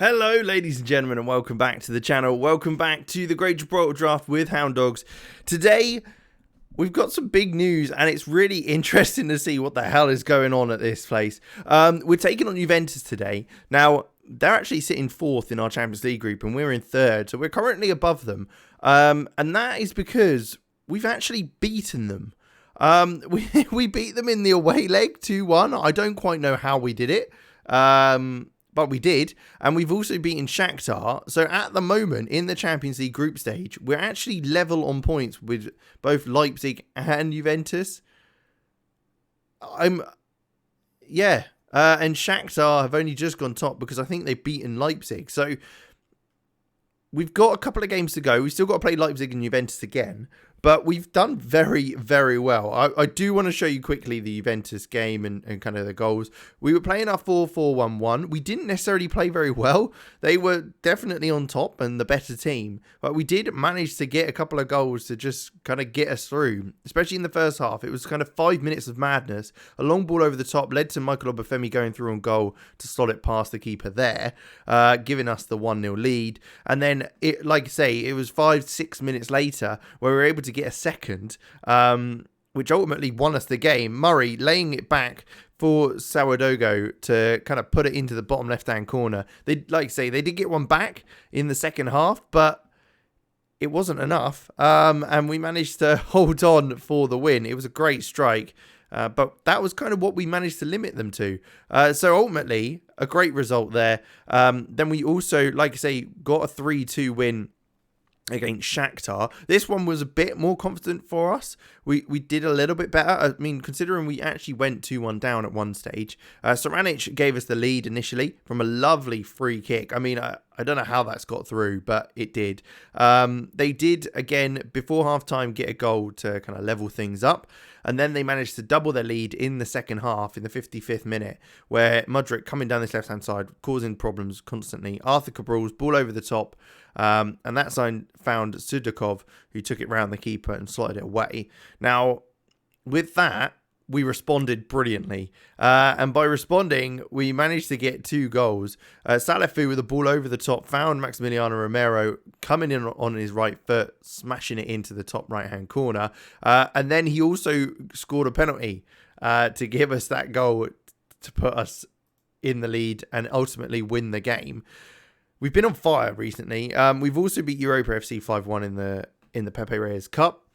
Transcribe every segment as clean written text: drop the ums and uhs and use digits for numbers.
Hello, ladies and gentlemen, and welcome back to the channel. Welcome back to the Great Gibraltar Draft with Hound Dogs. Today, we've got some big news, and it's really interesting to see what the hell is going on at this place. We're taking on Juventus today. Now, they're actually sitting fourth in our Champions League group, and we're in third, so we're currently above them. And that is because we've actually beaten them. We beat them in the away leg 2-1. I don't quite know how we did it. But we did, and we've also beaten Shakhtar. So at the moment, in the Champions League group stage, we're actually level on points with both Leipzig and Juventus. And Shakhtar have only just gone top because I think they've beaten Leipzig. So we've got a couple of games to go. We've still got to play Leipzig and Juventus again. But we've done very, very well. I do want to show you quickly the Juventus game and kind of the goals. We were playing our 4-4-1-1. We didn't necessarily play very well. They were definitely on top and the better team. But we did manage to get a couple of goals to just kind of get us through, especially in the first half. It was kind of 5 minutes of madness. A long ball over the top led to Michael Obafemi going through on goal to slot it past the keeper there, giving us the 1-0 lead. And then, like I say, it was 5-6 minutes later where we were able to get a second, which ultimately won us the game. Murray laying it back for Sourdough to kind of put it into the bottom left-hand corner. They did get one back in the second half, but it wasn't enough. And we managed to hold on for the win. It was a great strike, but that was kind of what we managed to limit them to. So ultimately, a great result there. Then we also, like I say, got a 3-2 win against Shakhtar. This one was a bit more confident for us. We did a little bit better. I mean, considering we actually went 2-1 down at one stage. Soranic gave us the lead initially from a lovely free kick. I mean, I don't know how that's got through, but it did. They did, again, before half-time, get a goal to kind of level things up. And then they managed to double their lead in the second half, in the 55th minute, where Mudryk coming down this left-hand side, causing problems constantly. Arthur Cabral's ball over the top, and that sign found Sudakov, who took it round the keeper and slotted it away. Now, with that, we responded brilliantly. And by responding, we managed to get 2 goals. Salafu with the ball over the top found Maximiliano Romero coming in on his right foot, smashing it into the top right-hand corner. And then he also scored a penalty to give us that goal to put us in the lead and ultimately win the game. We've been on fire recently. We've also beat Europa FC 5-1 in the Pepe Reyes Cup.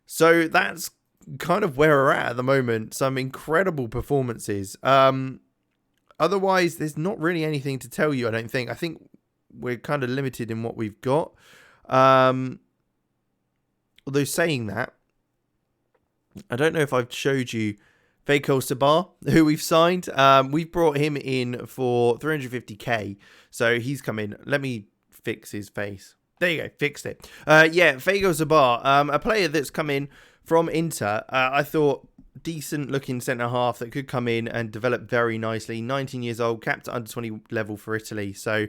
So that's kind of where we're at the moment. Some incredible performances. Otherwise, there's not really anything to tell you, I don't think. I think we're kind of limited in what we've got. Although saying that, I don't know if I've showed you Faygo Zabar, who we've signed. We've brought him in for 350k. So he's come in. Let me fix his face. There you go. Fixed it. Faygo Zabar, a player that's come in from Inter. I thought decent looking centre half that could come in and develop very nicely. 19 years old, capped at under 20 level for Italy. So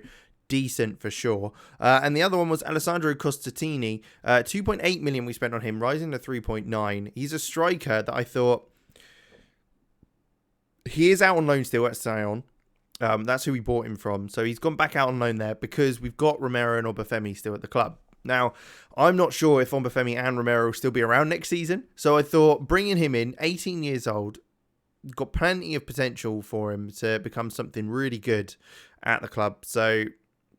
decent for sure. And the other one was Alessandro Costatini. 2.8 million we spent on him, rising to 3.9. He's a striker that I thought, he is out on loan still at Sion. That's who we bought him from. So he's gone back out on loan there because we've got Romero and Obafemi still at the club. Now, I'm not sure if Obafemi and Romero will still be around next season. So I thought bringing him in, 18 years old, got plenty of potential for him to become something really good at the club. So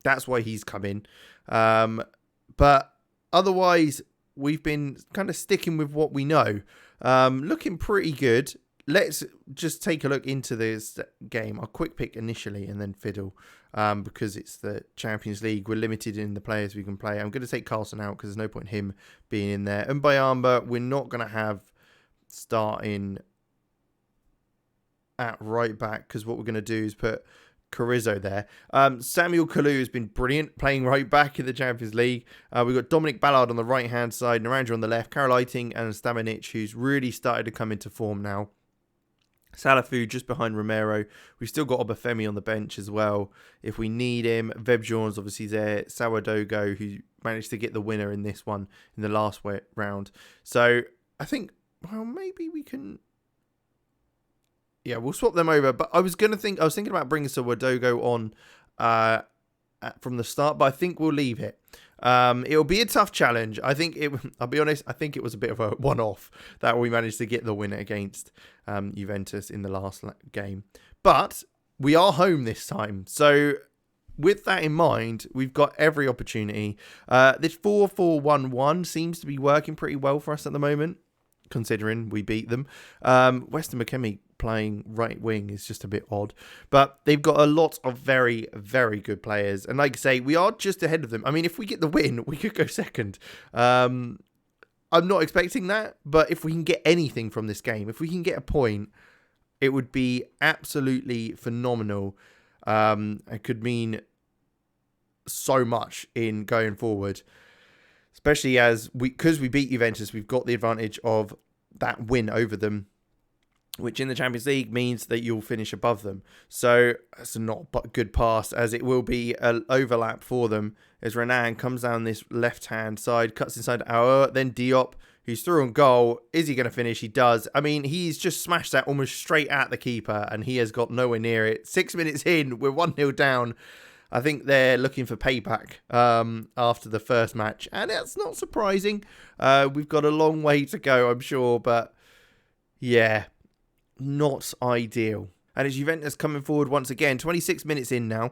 that's why he's come in. But otherwise, we've been kind of sticking with what we know. Looking pretty good. Let's just take a look into this game. I'll quick pick initially and then fiddle because it's the Champions League. We're limited in the players we can play. I'm going to take Carlson out because there's no point in him being in there. And Bayamba, we're not going to have starting at right back because what we're going to do is put Carrizo there. Samuel Kalu has been brilliant playing right back in the Champions League. We've got Dominic Ballard on the right hand side, Naranja on the left, Karol Eiting and Stamanic, who's really started to come into form now. Salafu just behind Romero. We've still got Obafemi on the bench as well if we need him. Vebjorn's obviously there. Sourdough, who managed to get the winner in this one in the last round. So I think, well, maybe we can. Yeah, we'll swap them over. But I was thinking about bringing Sourdough on from the start, but I think we'll leave it. It'll be a tough challenge. I'll be honest, I think it was a bit of a one-off that we managed to get the win against Juventus in the last game. But we are home this time. So with that in mind, we've got every opportunity. This 4-4-1-1 seems to be working pretty well for us at the moment, considering we beat them. Weston McKennie playing right wing is just a bit odd, but they've got a lot of very, very good players, and like I say, we are just ahead of them. I mean, if we get the win, we could go second. I'm not expecting that, but if we can get anything from this game, if we can get a point, it would be absolutely phenomenal. It could mean so much in going forward, especially because we beat Juventus, we've got the advantage of that win over them, which in the Champions League means that you'll finish above them. So it's not a good pass, as it will be an overlap for them as Renan comes down this left-hand side, cuts inside Aouar, then Diop, who's through on goal. Is he going to finish? He does. I mean, he's just smashed that almost straight at the keeper, and he has got nowhere near it. 6 minutes in, we're 1-0 down. I think they're looking for payback after the first match, and that's not surprising. We've got a long way to go, I'm sure, but yeah, not ideal. And it's Juventus coming forward once again. 26 minutes in now.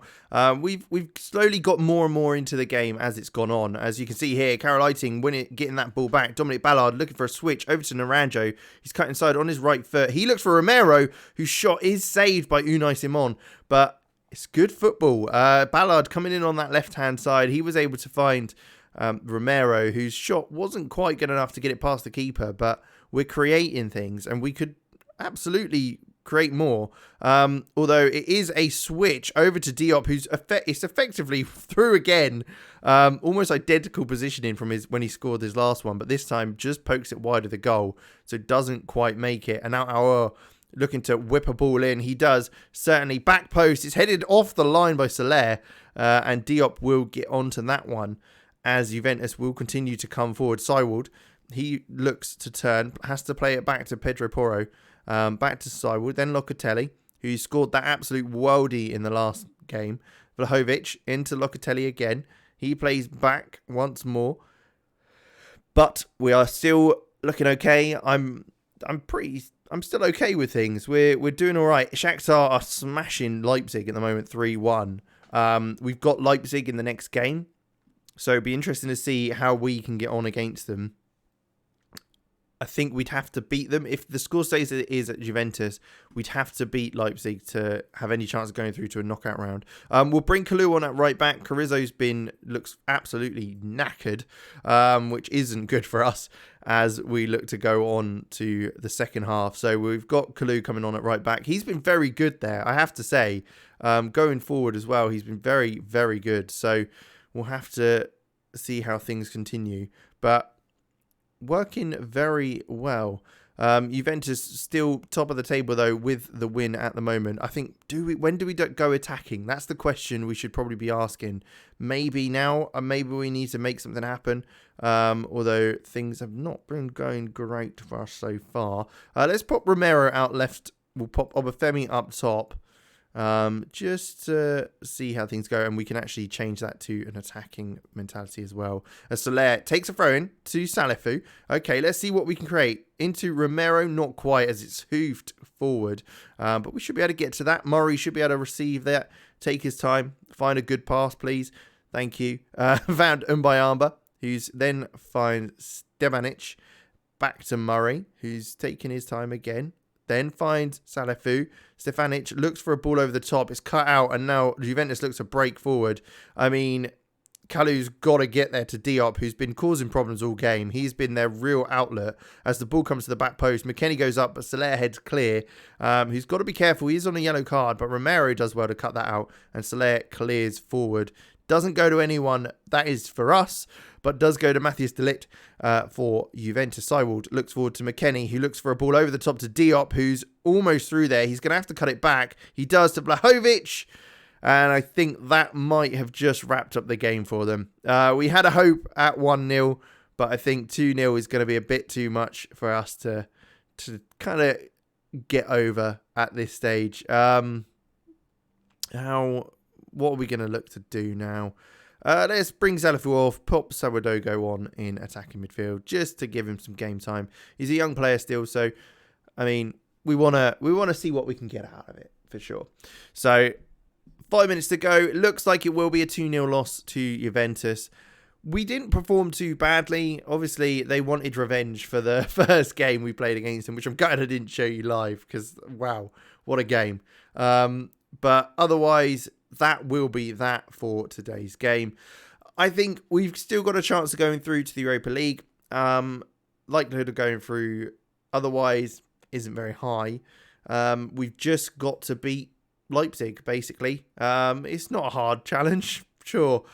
We've slowly got more and more into the game as it's gone on. As you can see here, Carol Eiting getting that ball back. Dominic Ballard looking for a switch over to Naranjo. He's cut inside on his right foot. He looks for Romero, whose shot is saved by Unai Simon. But it's good football. Ballard coming in on that left-hand side. He was able to find Romero, whose shot wasn't quite good enough to get it past the keeper. But we're creating things, and we could absolutely create more. Although it is a switch over to Diop, who's effectively through again. Almost identical positioning from when he scored his last one, but this time just pokes it wide of the goal, so doesn't quite make it. And now Aouar looking to whip a ball in. He does, certainly. Back post. It's headed off the line by Soler, and Diop will get onto that one as Juventus will continue to come forward. Seiwald, he looks to turn, has to play it back to Pedro Porro. Back to Seiwald, then Locatelli, who scored that absolute worldie in the last game. Vlahovic into Locatelli again. He plays back once more, but we are still looking okay. I'm still okay with things. We're doing all right. Shakhtar are smashing Leipzig at the moment, 3-1. We've got Leipzig in the next game, so it'd be interesting to see how we can get on against them. I think we'd have to beat them. If the score stays as it is at Juventus, we'd have to beat Leipzig to have any chance of going through to a knockout round. We'll bring Kalou on at right back. Carrizo's looks absolutely knackered, which isn't good for us as we look to go on to the second half. So we've got Kalou coming on at right back. He's been very good there, I have to say. Going forward as well, he's been very, very good. So we'll have to see how things continue. But working very well. Juventus still top of the table though with the win at the moment. I think when do we go attacking? That's the question we should probably be asking. Maybe now, maybe we need to make something happen. Although things have not been going great for us so far. Let's pop Romero out left. We'll pop Obafemi up top. Just to see how things go, and we can actually change that to an attacking mentality as well. As Soler takes a throw in to Salifu. Okay, let's see what we can create. Into Romero, not quite as it's hoofed forward, but we should be able to get to that. Murray should be able to receive that. Take his time, find a good pass, please. Thank you. Found Mbayamba, who's then finds Stevanic. Back to Murray, who's taking his time again. Then finds Salifu. Stefanic looks for a ball over the top. It's cut out, and now Juventus looks to break forward. I mean, Kalu's got to get there to Diop, who's been causing problems all game. He's been their real outlet as the ball comes to the back post. McKennie goes up, but Soler heads clear. Who's got to be careful. He's on a yellow card, but Romero does well to cut that out, and Soler clears forward. Doesn't go to anyone that is for us, but does go to Matthias de Ligt for Juventus. Seiwald looks forward to McKennie, who looks for a ball over the top to Diop, who's almost through there. He's going to have to cut it back. He does to Vlahovic, and I think that might have just wrapped up the game for them. We had a hope at 1-0, but I think 2-0 is going to be a bit too much for us to kind of get over at this stage. what are we going to look to do now? Let's bring Zalafu off, pop Sawadogo on in attacking midfield just to give him some game time. He's a young player still, so I mean, we wanna see what we can get out of it for sure. So 5 minutes to go. It looks like it will be a 2-0 loss to Juventus. We didn't perform too badly. Obviously, they wanted revenge for the first game we played against them, which I'm glad I didn't show you live because, wow, what a game. But otherwise, that will be that for today's game. I think we've still got a chance of going through to the Europa League. Likelihood of going through otherwise isn't very high. We've just got to beat Leipzig, basically. It's not a hard challenge, sure.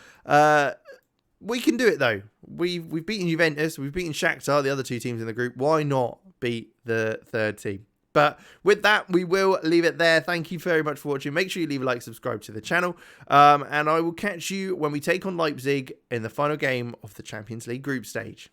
We can do it, though. We've beaten Juventus. We've beaten Shakhtar, the other two teams in the group. Why not beat the third team? But with that, we will leave it there. Thank you very much for watching. Make sure you leave a like, subscribe to the channel. And I will catch you when we take on Leipzig in the final game of the Champions League group stage.